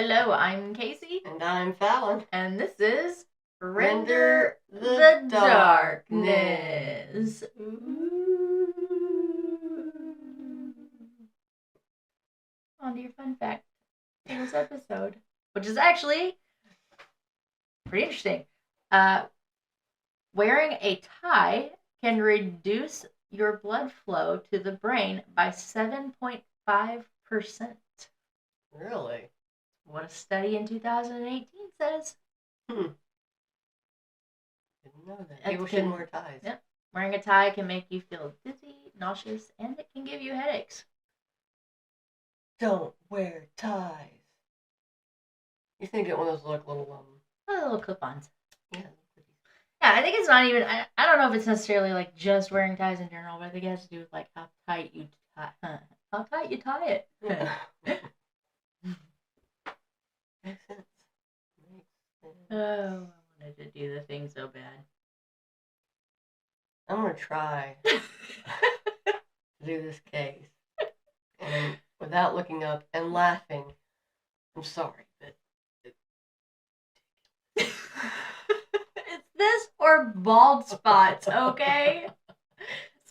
Hello, I'm Casey. And I'm Phagan. And this is Render the the Darkness. On to your fun fact for this episode, which is actually pretty interesting. Wearing a tie can reduce your blood flow to the brain by 7.5%. Really? What a study in 2018 says. Didn't know that. People shouldn't wear ties. Yep. Wearing a tie can make you feel dizzy, nauseous, and it can give you headaches. Don't wear ties. You think get one of those little clip-ons. Yeah. Yeah, I think it's not even. I don't know if it's necessarily like just wearing ties in general, but I think it has to do with like how tight you tie it. Yeah. Makes sense. Oh, I wanted to do the thing so bad. I'm gonna try to do this case, and without looking up and laughing. I'm sorry, but it's this or bald spots, okay?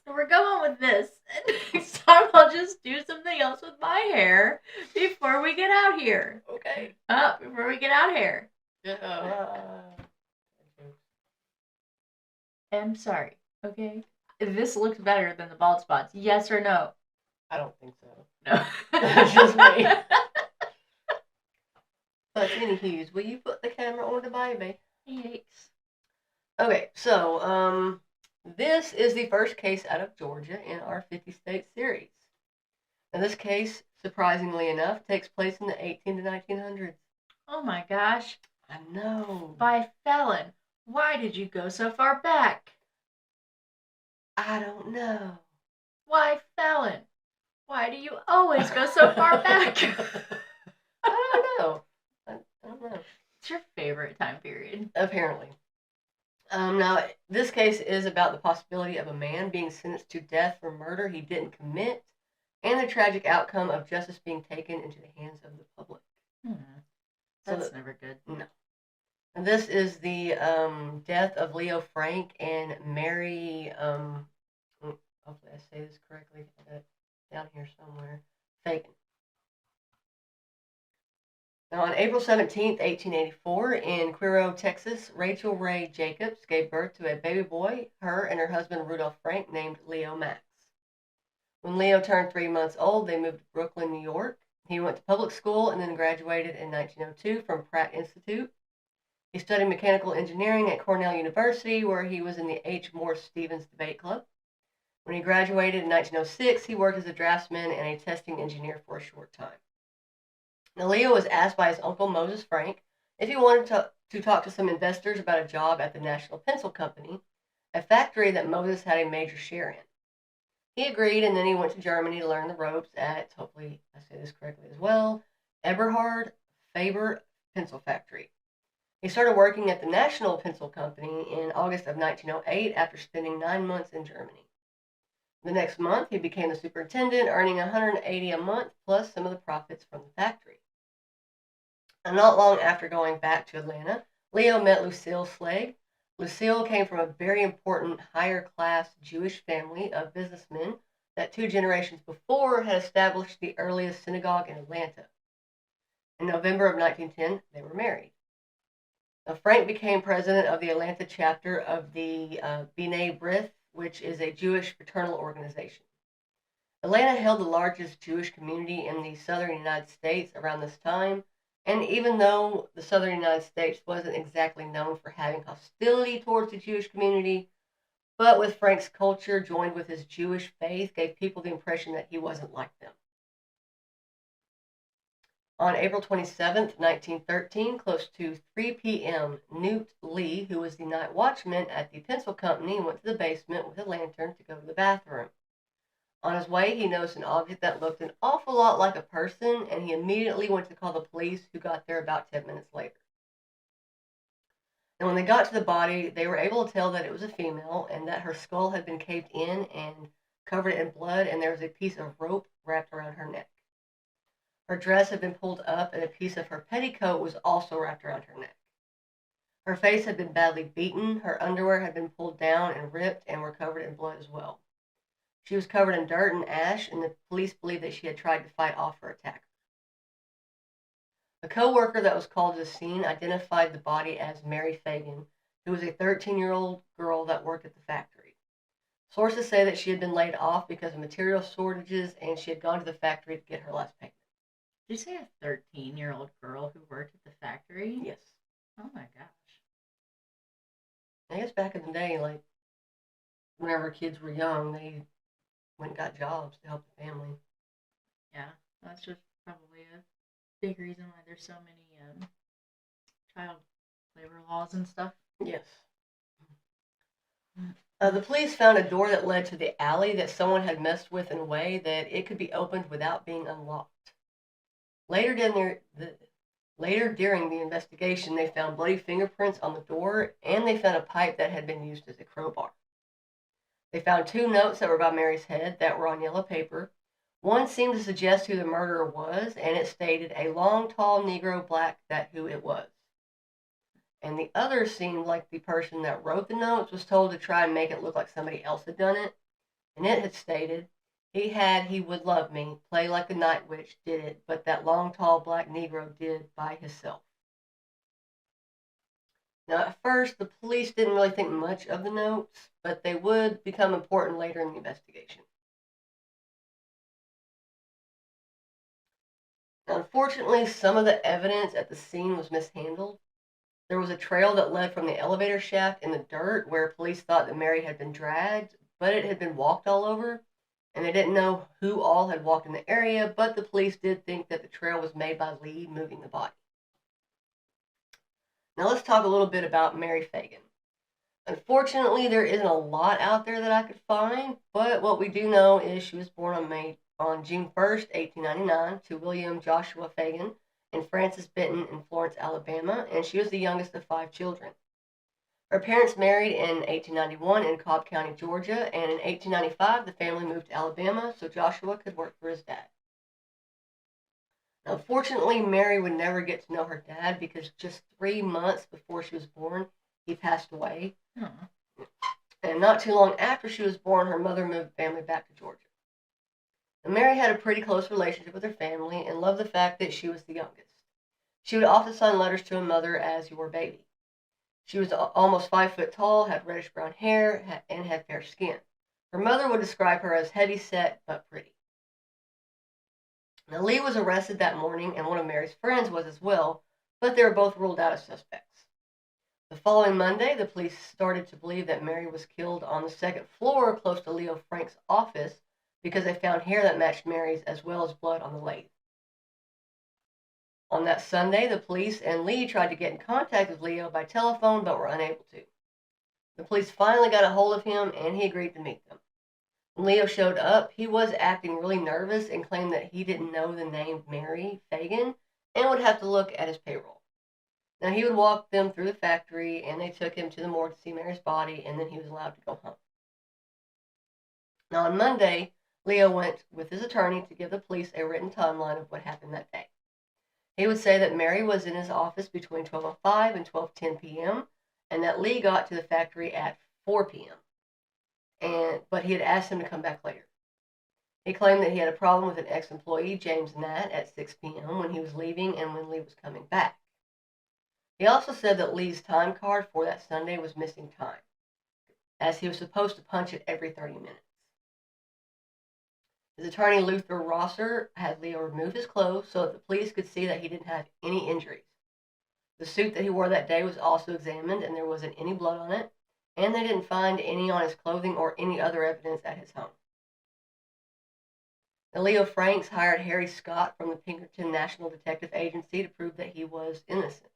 So we're going with this. And next time I'll just do something else with my hair before we get out here. Okay. Before we get out here. I'm sorry, okay? This looks better than the bald spots. Yes or no? I don't think so. No. That's just me. But anywho, will you put the camera on the baby? Yikes. Okay, so this is the first case out of Georgia in our 50-state series. And this case, surprisingly enough, takes place in the 18 to 1900s. Oh my gosh. I know. By Phagan. Why did you go so far back? I don't know. Why Phagan? Why do you always go so far back? I don't know. It's your favorite time period. Apparently. Now, this case is about the possibility of a man being sentenced to death for murder he didn't commit, and the tragic outcome of justice being taken into the hands of the public. That's never good. No. And this is the death of Leo Frank and Mary, hopefully I say this correctly, I got it down here somewhere, Phagan. Now, on April 17th, 1884, in Cuero, Texas, Rachel Ray Jacobs gave birth to a baby boy, her and her husband Rudolph Frank, named Leo Max. When Leo turned 3 months old, they moved to Brooklyn, New York. He went to public school and then graduated in 1902 from Pratt Institute. He studied mechanical engineering at Cornell University, where he was in the H. Morse Stevens Debate Club. When he graduated in 1906, he worked as a draftsman and a testing engineer for a short time. Now, Leo was asked by his uncle Moses Frank if he wanted to talk to some investors about a job at the National Pencil Company, a factory that Moses had a major share in. He agreed, and then he went to Germany to learn the ropes at, hopefully I say this correctly as well, Eberhard Faber Pencil Factory. He started working at the National Pencil Company in August of 1908 after spending 9 months in Germany. The next month, he became the superintendent, earning $180 a month plus some of the profits from the factory. And not long after going back to Atlanta, Leo met Lucille Slade. Lucille came from a very important higher-class Jewish family of businessmen that 2 generations before had established the earliest synagogue in Atlanta. In November of 1910, they were married. Now, Frank became president of the Atlanta chapter of the B'nai B'rith, which is a Jewish fraternal organization. Atlanta held the largest Jewish community in the southern United States around this time, and even though the southern United States wasn't exactly known for having hostility towards the Jewish community, but with Frank's culture joined with his Jewish faith gave people the impression that he wasn't like them. On April 27, 1913, close to 3 p.m., Newt Lee, who was the night watchman at the pencil company, went to the basement with a lantern to go to the bathroom. On his way, he noticed an object that looked an awful lot like a person, and he immediately went to call the police, who got there about 10 minutes later. And when they got to the body, they were able to tell that it was a female and that her skull had been caved in and covered in blood, and there was a piece of rope wrapped around her neck. Her dress had been pulled up, and a piece of her petticoat was also wrapped around her neck. Her face had been badly beaten, her underwear had been pulled down and ripped and were covered in blood as well. She was covered in dirt and ash, and the police believed that she had tried to fight off her attacker. A co-worker that was called to the scene identified the body as Mary Phagan, who was a 13-year-old girl that worked at the factory. Sources say that she had been laid off because of material shortages, and she had gone to the factory to get her last payment. Did you say a 13-year-old girl who worked at the factory? Yes. Oh my gosh. I guess back in the day, like, whenever kids were young, they went and got jobs to help the family. Yeah, that's just probably a big reason why there's so many child labor laws and stuff. Yes. The police found a door that led to the alley that someone had messed with in a way that it could be opened without being unlocked. Later during the investigation, they found bloody fingerprints on the door, and they found a pipe that had been used as a crowbar. They found 2 notes that were by Mary's head that were on yellow paper. One seemed to suggest who the murderer was, and it stated, "A long, tall Negro black that who it was." And the other seemed like the person that wrote the notes was told to try and make it look like somebody else had done it. And it had stated, he would love me, play like a night witch, did it, but that long, tall black Negro did by himself. Now, at first, the police didn't really think much of the notes, but they would become important later in the investigation. Now, unfortunately, some of the evidence at the scene was mishandled. There was a trail that led from the elevator shaft in the dirt where police thought that Mary had been dragged, but it had been walked all over, and they didn't know who all had walked in the area, but the police did think that the trail was made by Lee moving the body. Now let's talk a little bit about Mary Phagan. Unfortunately, there isn't a lot out there that I could find, but what we do know is she was born on June 1st, 1899, to William Joshua Phagan and Frances Benton in Florence, Alabama, and she was the youngest of 5 children. Her parents married in 1891 in Cobb County, Georgia, and in 1895 the family moved to Alabama so Joshua could work for his dad. Now, unfortunately, Mary would never get to know her dad because just 3 months before she was born, he passed away. And not too long after she was born, her mother moved the family back to Georgia. And Mary had a pretty close relationship with her family and loved the fact that she was the youngest. She would often sign letters to her mother as your baby. She was almost 5 foot tall, had reddish brown hair, and had fair skin. Her mother would describe her as heavy set but pretty. Now, Lee was arrested that morning, and one of Mary's friends was as well, but they were both ruled out as suspects. The following Monday, the police started to believe that Mary was killed on the 2nd floor close to Leo Frank's office because they found hair that matched Mary's as well as blood on the lathe. On that Sunday, the police and Lee tried to get in contact with Leo by telephone but were unable to. The police finally got a hold of him and he agreed to meet them. When Leo showed up, he was acting really nervous and claimed that he didn't know the name Mary Phagan and would have to look at his payroll. Now, he would walk them through the factory, and they took him to the morgue to see Mary's body, and then he was allowed to go home. Now, on Monday, Leo went with his attorney to give the police a written timeline of what happened that day. He would say that Mary was in his office between 12:05 and 12:10 p.m., and that Lee got to the factory at 4 p.m., but he had asked him to come back later. He claimed that he had a problem with an ex-employee, James Nat, at 6 p.m. when he was leaving and when Lee was coming back. He also said that Lee's time card for that Sunday was missing time, as he was supposed to punch it every 30 minutes. His attorney, Luther Rosser, had Leo remove his clothes so that the police could see that he didn't have any injuries. The suit that he wore that day was also examined, and there wasn't any blood on it, and they didn't find any on his clothing or any other evidence at his home. Now, Leo Franks hired Harry Scott from the Pinkerton National Detective Agency to prove that he was innocent.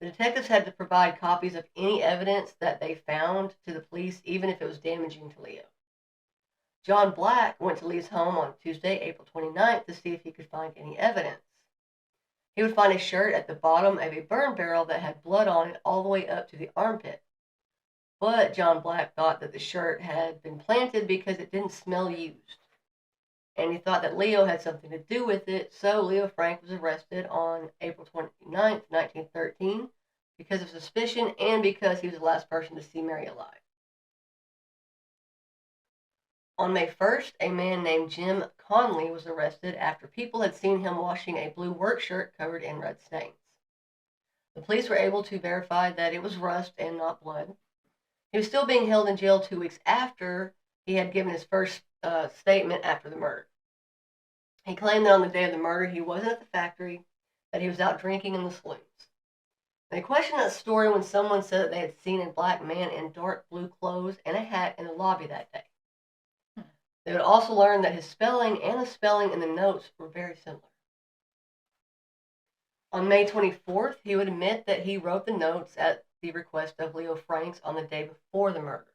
The detectives had to provide copies of any evidence that they found to the police, even if it was damaging to Leo. John Black went to Lee's home on Tuesday, April 29th, to see if he could find any evidence. He would find a shirt at the bottom of a burn barrel that had blood on it all the way up to the armpit. But John Black thought that the shirt had been planted because it didn't smell used. and he thought that Leo had something to do with it, so Leo Frank was arrested on April 29th, 1913, because of suspicion and because he was the last person to see Mary alive. On May 1st, a man named Jim Conley was arrested after people had seen him washing a blue work shirt covered in red stains. The police were able to verify that it was rust and not blood. He was still being held in jail 2 weeks after he had given his first statement after the murder. He claimed that on the day of the murder, he wasn't at the factory, that he was out drinking in the saloons. They questioned that story when someone said that they had seen a black man in dark blue clothes and a hat in the lobby that day. They would also learn that his spelling and the spelling in the notes were very similar. On May 24th, he would admit that he wrote the notes at the request of Leo Franks on the day before the murder.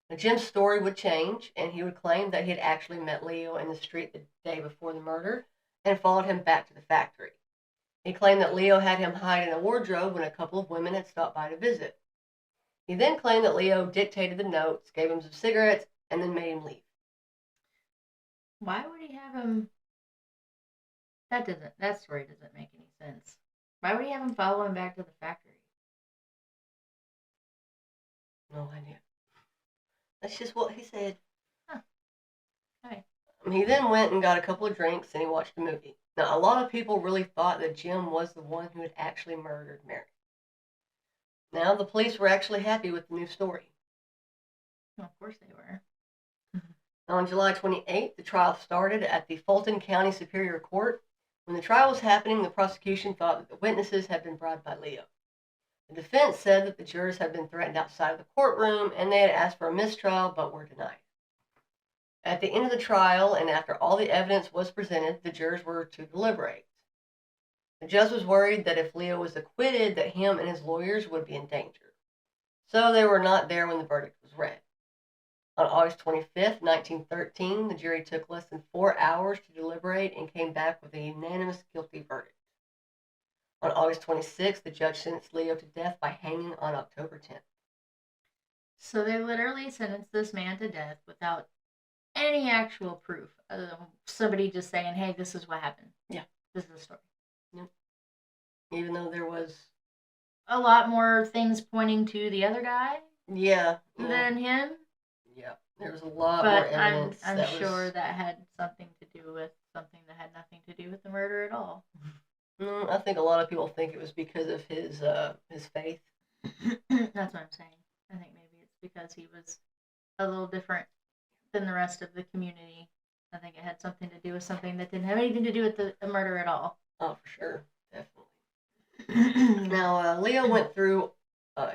Now, Jim's story would change, and he would claim that he had actually met Leo in the street the day before the murder and followed him back to the factory. He claimed that Leo had him hide in a wardrobe when a couple of women had stopped by to visit. He then claimed that Leo dictated the notes, gave him some cigarettes, and then made him leave. Why would he have him? That story doesn't make any sense. Why would he have him follow him back to the factory? No idea. That's just what he said. Huh. Okay. He then went and got a couple of drinks and he watched a movie. Now, a lot of people really thought that Jim was the one who had actually murdered Mary. Now, the police were actually happy with the new story. Well, of course they were. On July 28th, the trial started at the Fulton County Superior Court. When the trial was happening, the prosecution thought that the witnesses had been bribed by Leo. The defense said that the jurors had been threatened outside of the courtroom and they had asked for a mistrial but were denied. At the end of the trial, and after all the evidence was presented, the jurors were to deliberate. The judge was worried that if Leo was acquitted, that him and his lawyers would be in danger. So they were not there when the verdict was read. On August 25th, 1913, the jury took less than 4 hours to deliberate and came back with a unanimous guilty verdict. On August 26th, the judge sentenced Leo to death by hanging on October 10th. So they literally sentenced this man to death without any actual proof, other than somebody just saying, hey, this is what happened. Yeah. This is the story. Yep. Even though there was a lot more things pointing to the other guy than him. Yeah, there was a lot more evidence. But I'm sure that had something to do with something that had nothing to do with the murder at all. I think a lot of people think it was because of his faith. That's what I'm saying. I think maybe it's because he was a little different than the rest of the community. I think it had something to do with something that didn't have anything to do with the murder at all. Oh, for sure. Definitely. Now, Leo went through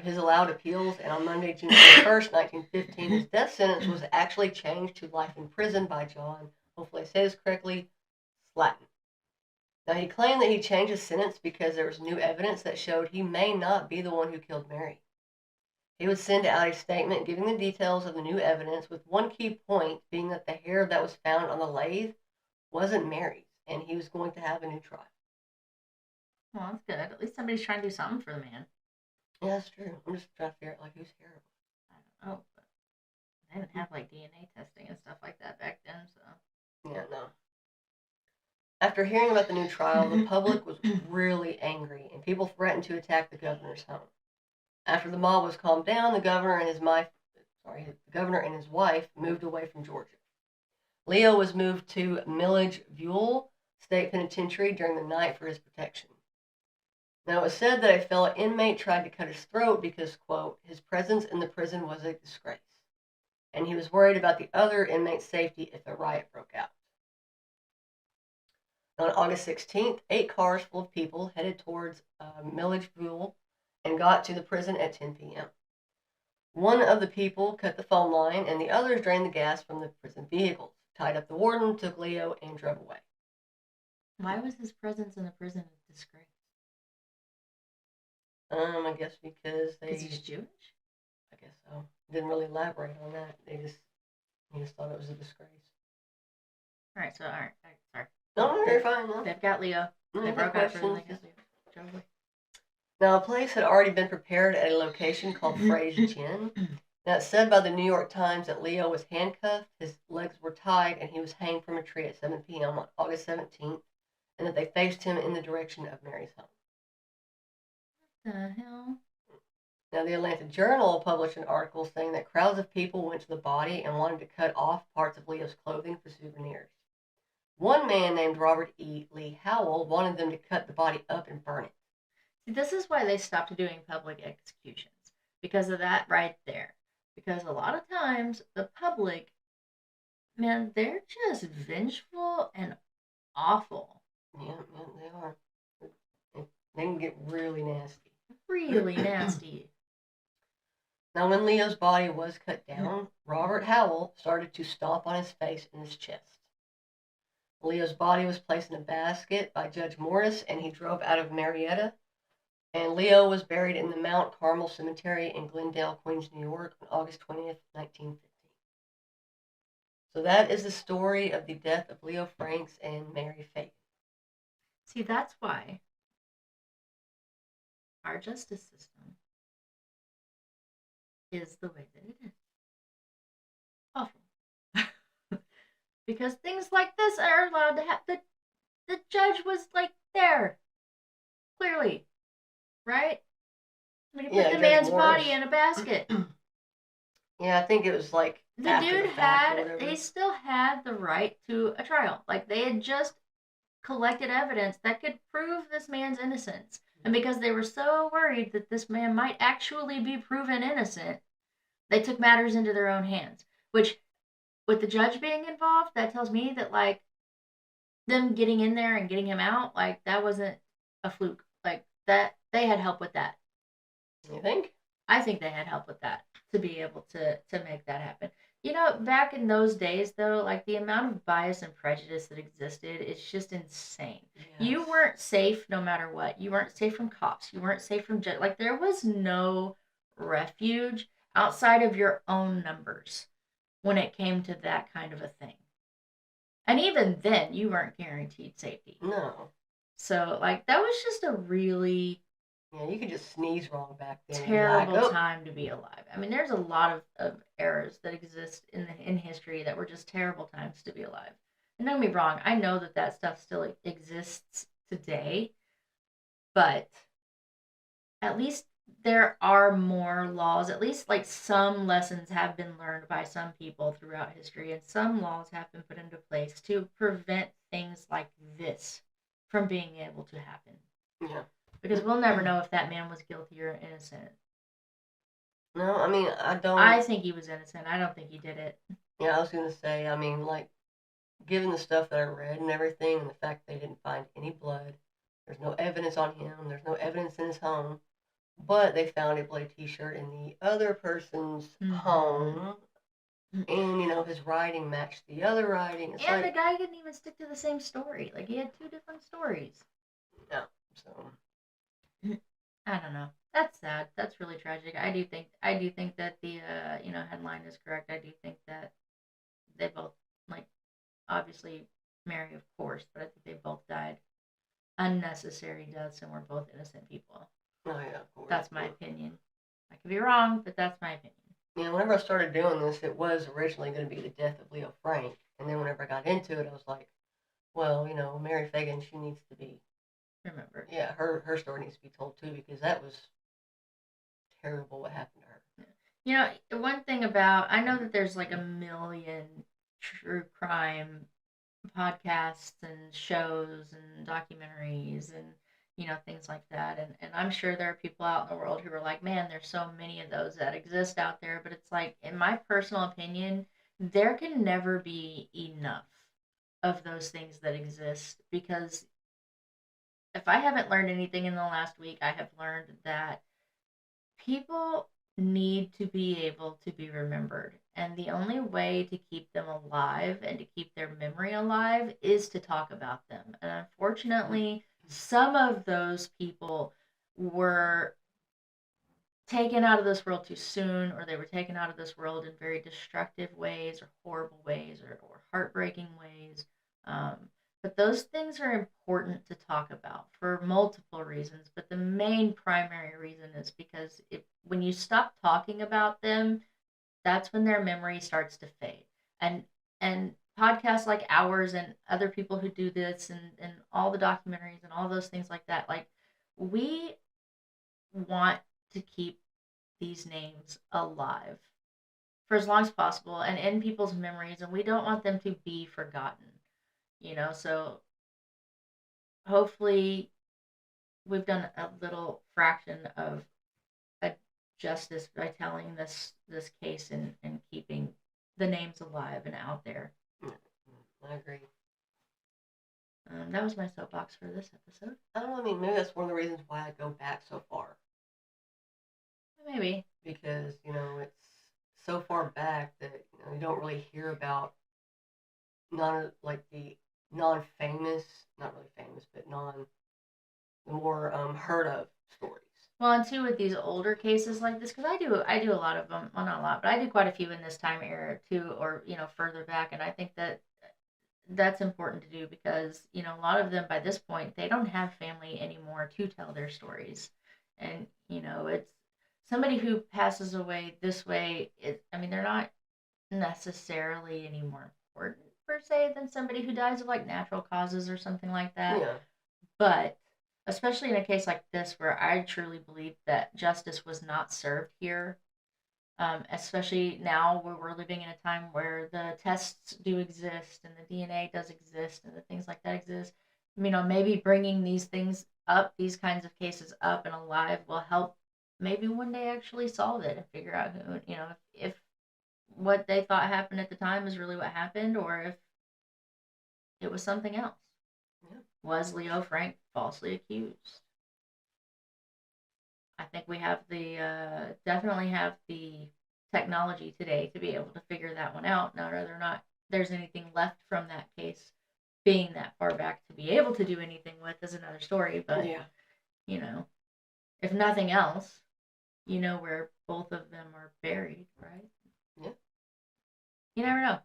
his allowed appeals, and on Monday, June 1st, 1915, his death sentence was actually changed to life in prison by John, hopefully I say this correctly, Slatton. Now, he claimed that he changed his sentence because there was new evidence that showed he may not be the one who killed Mary. He would send out a statement giving the details of the new evidence, with one key point being that the hair that was found on the lathe wasn't Mary's, and he was going to have a new trial. Well, that's good. At least somebody's trying to do something for the man. Yeah, that's true. I'm just trying to figure out, whose hair it was. I don't know, but they didn't have, DNA testing and stuff like that back then, so. Yeah, no. After hearing about the new trial, the public was really angry, and people threatened to attack the governor's home. After the mob was calmed down, the governor and his wife moved away from Georgia. Leo was moved to Milledgeville State Penitentiary during the night for his protection. Now, it was said that a fellow inmate tried to cut his throat because, quote, his presence in the prison was a disgrace, and he was worried about the other inmates' safety if a riot broke out. On August 16th, 8 cars full of people headed towards Milledgeville and got to the prison at 10 p.m. One of the people cut the phone line, and the others drained the gas from the prison vehicles, tied up the warden, took Leo, and drove away. Why was his presence in the prison a disgrace? I guess because he's Jewish? I guess so. Didn't really elaborate on that. He just thought it was a disgrace. Alright, sorry. No, you're fine. No. They've got Leo. They broke out for Leo. Now, a place had already been prepared at a location called Frey's Gin. Now, it's said by the New York Times that Leo was handcuffed, his legs were tied, and he was hanged from a tree at 7 p.m. on August 17th, and that they faced him in the direction of Mary's home. The hell? Now, the Atlanta Journal published an article saying that crowds of people went to the body and wanted to cut off parts of Leo's clothing for souvenirs. One man named Robert E. Lee Howell wanted them to cut the body up and burn it. See, this is why they stopped doing public executions. Because of that right there. Because a lot of times the public, man, they're just vengeful and awful. Yeah, they are. They can get really nasty. Really nasty. Now, when Leo's body was cut down, Robert Howell started to stomp on his face and his chest. Leo's body was placed in a basket by Judge Morris, and he drove out of Marietta. And Leo was buried in the Mount Carmel Cemetery in Glendale, Queens, New York on August 20th, 1950. So that is the story of the death of Leo Franks and Mary Phagan. See, that's why our justice system is the way that it is. Awful. Because things like this are allowed to happen. The judge was like there. Clearly. Right? When you put the man's body in a basket. Yeah, I think it was like the dude he still had the right to a trial. Like they had just collected evidence that could prove this man's innocence. And because they were so worried that this man might actually be proven innocent, they took matters into their own hands. Which, with the judge being involved, that tells me that, like, them getting in there and getting him out, like, that wasn't a fluke. Like, that, they had help with that. You think? I think they had help with that to be able to make that happen. You know, back in those days, though, like the amount of bias and prejudice that existed, it's just insane. Yes. You weren't safe no matter what. You weren't safe from cops. You weren't safe from like there was no refuge outside of your own numbers when it came to that kind of a thing. And even then, you weren't guaranteed safety. No. So, like, that was just a really yeah, you could just sneeze wrong back then. Terrible time to be alive. I mean, there's a lot of eras that exist in history that were just terrible times to be alive. And don't get me wrong, I know that stuff still exists today, but at least there are more laws. At least like some lessons have been learned by some people throughout history, and some laws have been put into place to prevent things like this from being able to happen. Yeah. Because we'll never know if that man was guilty or innocent. No, I mean, I think he was innocent. I don't think he did it. Yeah, I was going to say, I mean, like, given the stuff that I read and everything, and the fact they didn't find any blood, there's no evidence on him, there's no evidence in his home, but they found a bloody t-shirt in the other person's home, and, you know, his writing matched the other writing. It's and like, the guy didn't even stick to the same story. Like, he had two different stories. No, so... I don't know. That's sad. That's really tragic. I do think that the headline is correct. I do think that they both, like, obviously Mary, of course, but I think they both died unnecessary deaths and were both innocent people. Oh yeah, of course. That's my opinion. I could be wrong, but that's my opinion. Yeah, whenever I started doing this, it was originally going to be the death of Leo Frank, and then whenever I got into it, I was like, well, you know, Mary Phagan, she needs to be remember. Yeah, her story needs to be told too, because that was terrible what happened to her. You know, one thing about, I know that there's like a million true crime podcasts and shows and documentaries and, you know, things like that. And I'm sure there are people out in the world who are like, man, there's so many of those that exist out there. But it's like, in my personal opinion, there can never be enough of those things that exist, because if I haven't learned anything in the last week, I have learned that people need to be able to be remembered. And the only way to keep them alive and to keep their memory alive is to talk about them. And unfortunately, some of those people were taken out of this world too soon, or they were taken out of this world in very destructive ways or horrible ways or heartbreaking ways. But those things are important to talk about for multiple reasons. But the main primary reason is because when you stop talking about them, that's when their memory starts to fade. And podcasts like ours and other people who do this and all the documentaries and all those things like that, like we want to keep these names alive for as long as possible and in people's memories, and we don't want them to be forgotten. So hopefully we've done a little fraction of a justice by telling this case and keeping the names alive and out there. I agree. That was my soapbox for this episode. I don't know. I mean, maybe that's one of the reasons why I go back so far. Maybe. Because, it's so far back that, you don't really hear about the non-famous, not really famous, but the more heard of stories. Well, and too with these older cases like this, because I do a lot of them. Well, not a lot, but I do quite a few in this time era too, or further back. And I think that's important to do because a lot of them by this point they don't have family anymore to tell their stories, and it's somebody who passes away this way. They're not necessarily any more important per se than somebody who dies of like natural causes or something like that. Yeah. But especially in a case like this where I truly believe that justice was not served here, especially now where we're living in a time where the tests do exist and the DNA does exist and the things like that exist. Maybe bringing these things up, these kinds of cases up and alive will help maybe one day actually solve it and figure out who, if what they thought happened at the time is really what happened or if it was something else. Yeah. Was Leo Frank falsely accused? I think we have definitely have the technology today to be able to figure that one out. Now, whether or not there's anything left from that case being that far back to be able to do anything with is another story. But, yeah. If nothing else, where both of them are buried, right? Yeah. You never know.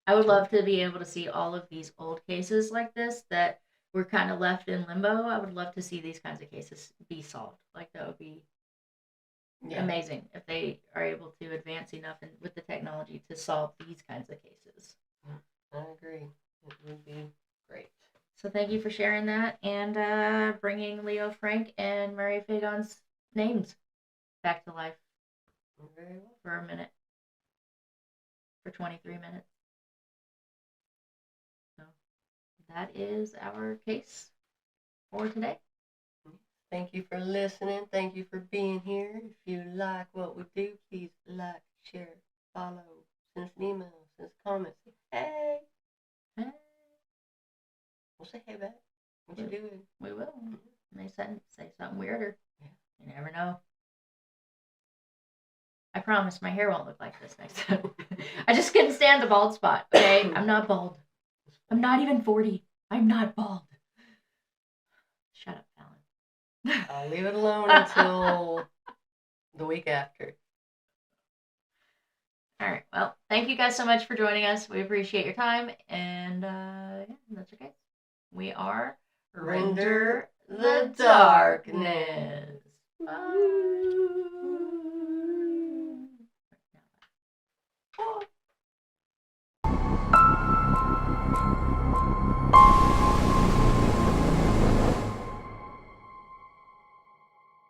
I would love to be able to see all of these old cases like this that were kind of left in limbo. I would love to see these kinds of cases be solved. Like that would be amazing if they are able to advance enough with the technology to solve these kinds of cases. I agree. It would be great. So thank you for sharing that and bringing Leo Frank and Mary Phagan's names back to life. Very well. For a minute. For 23 minutes. So that is our case for today. Thank you for listening. Thank you for being here. If you like what we do, please like, share, follow, send us an email, send us a comment. Say, hey. Hey. We'll say hey back. What you doing? We will. They say something weirder. Yeah. You never know. I promise my hair won't look like this next time. I just couldn't stand the bald spot. Okay, I'm not bald. I'm not even 40. I'm not bald. Shut up, Fallon. I'll leave it alone until the week after. All right. Well, thank you guys so much for joining us. We appreciate your time. And that's okay. We are Render the Darkness. Bye.